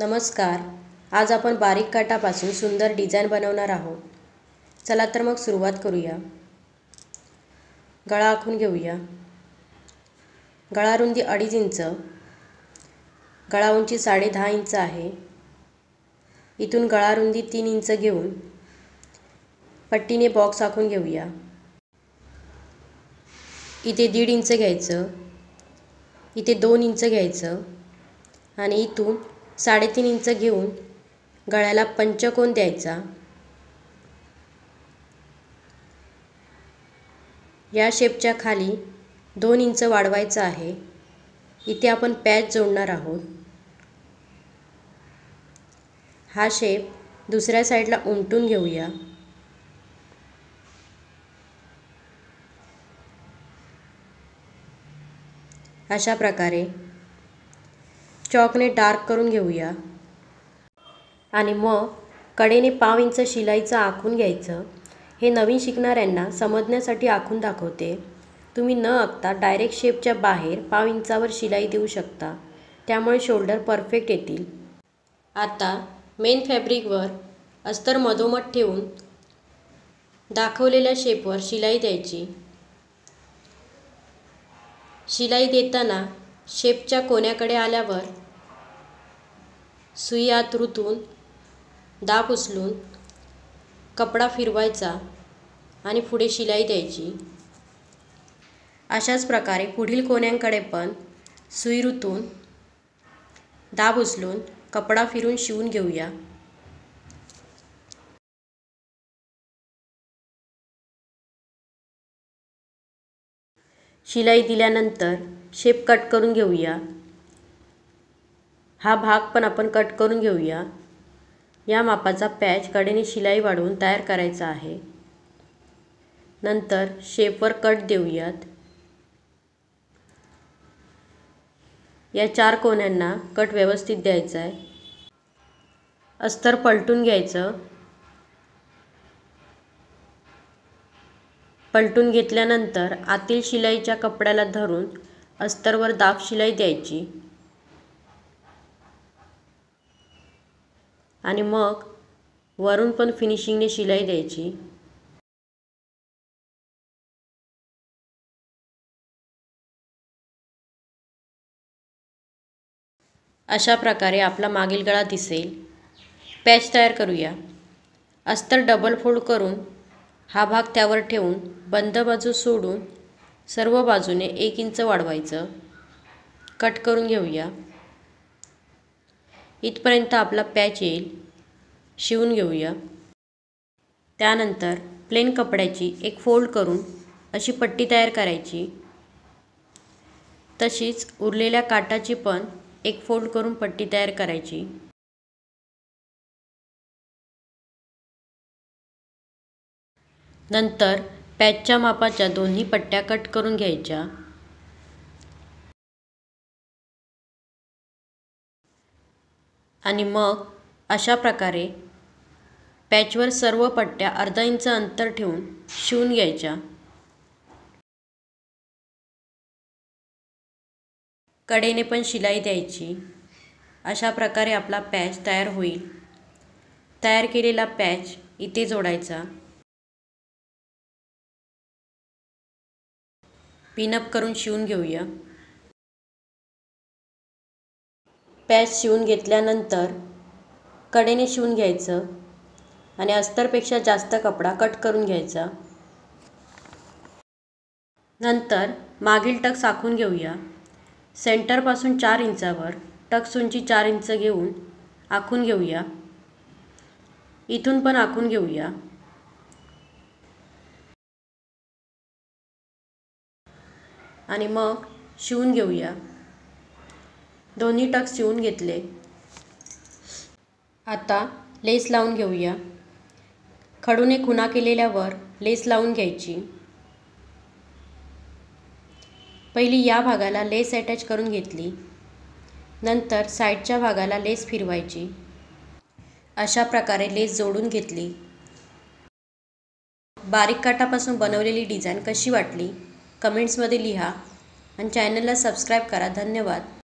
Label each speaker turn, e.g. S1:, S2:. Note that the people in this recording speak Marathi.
S1: नमस्कार. आज आपण बारीक काठापासून सुंदर डिझाईन बनवणार आहोत. चला तर मग सुरुवात करूया. गळा आखून घेऊया. गळा रुंदी 2.5 इंच, गळा उंची 10.5 इंच आहे. इथून गळा रुंदी 3 इंच घेऊन पट्टीने बॉक्स आखून घेऊया. इथे 1.5 इंच घ्यायचं, इथे 2 इंच घ्यायचं आणि इथून 3.5 इंच घेऊन गळ्याला पंचकोन द्यायचा. या शेपच्या खाली 2 इंच वाढवायचं आहे. इथे आपण पॅच जोडणार आहोत. हा शेप दुसऱ्या साईडला उमटून घेऊया. अशा प्रकारे चॉकने डार्क करून घेऊया आणि मग कडेने 1/2 इंच शिलाईचं आखून घ्यायचं. हे नवीन शिकणाऱ्यांना समजण्यासाठी आखून दाखवते. तुम्ही न आखता डायरेक्ट शेपच्या बाहेर 1/2 इंचावर शिलाई देऊ शकता, त्यामुळे शोल्डर परफेक्ट येतील. आता मेन फॅब्रिकवर अस्तर मधोमध ठेवून दाखवलेल्या शेपवर शिलाई द्यायची. शिलाई देताना शेपच्या कोण्याकडे आल्यावर सुई आत रुतून दाब उचलून कपडा फिरवायचा आणि पुढे शिलाई द्यायची. अशाच प्रकारे पुढील कोण्यांकडे पण सुई रुतून दाब उचलून कपडा फिरून शिवून घेऊया. शिलाई दिल्यानंतर शेप कट करून घेऊया. हा भाग पण आपण कट करून घेऊया. या मापाचा पॅच कडेने शिलाई वाढवून तयार करायचा आहे. नंतर शेपवर कट देऊयात. या 4 कोण्यांना कट व्यवस्थित द्यायचा आहे. अस्तर पलटून घ्यायचं. पलटून घेतल्यानंतर आतील शिलाईच्या कपड्याला धरून अस्तरवर दाब शिलाई द्यायची आणि मग वरून पण फिनिशिंगने शिलाई द्यायची. अशा प्रकारे आपला मागील गळा दिसेल. पॅच तयार करूया. अस्तर डबल फोल्ड करून हा भाग त्यावर ठेवून बंद बाजू सोडून सर्व बाजूने 1 इंच वाढवायचं. कट करून घेऊया. इथपर्यंत आपला पॅच येईल. शिवून घेऊया. त्यानंतर प्लेन कपड्याची एक फोल्ड करून अशी पट्टी तयार करायची. तशीच उरलेल्या काठाची पण एक फोल्ड करून पट्टी तयार करायची. नंतर पॅचच्या मापाच्या दोन्ही पट्ट्या कट करून घ्यायच्या. आणि मग अशा प्रकारे पॅचवर सर्व पट्ट्या अर्धा इंच अंतर ठेवून शिवून घ्यायच्या. कडेने पण शिलाई द्यायची. अशा प्रकारे आपला पॅच तयार होईल. तयार केलेला पॅच इथे जोडायचा. पिनअप करून शिवून घेऊया. पॅच शिवून घेतल्यानंतर कडेने शिवून घ्यायचं आणि अस्तरपेक्षा जास्त कपडा कट करून घ्यायचा. नंतर मागील टक्स आखून घेऊया. सेंटरपासून 4 इंचावर टक्स उंची 4 इंच घेऊन आखून घेऊया. इथून पण आखून घेऊया. आणि मग शिवून घेऊया. दोन्ही टक्स शिवून घेतले. आता लेस लावून घेऊया. खडूने खुणा केलेल्यावर लेस लावून घ्यायची. पहिली या भागाला लेस अटॅच करून घेतली. नंतर साईडच्या भागाला लेस फिरवायची. अशा प्रकारे लेस जोडून घेतली. बारीक काठापासून बनवलेली डिझाईन कशी वाटली कमेंट्समध्ये लिहा आणि चॅनलला सबस्क्राईब करा. धन्यवाद.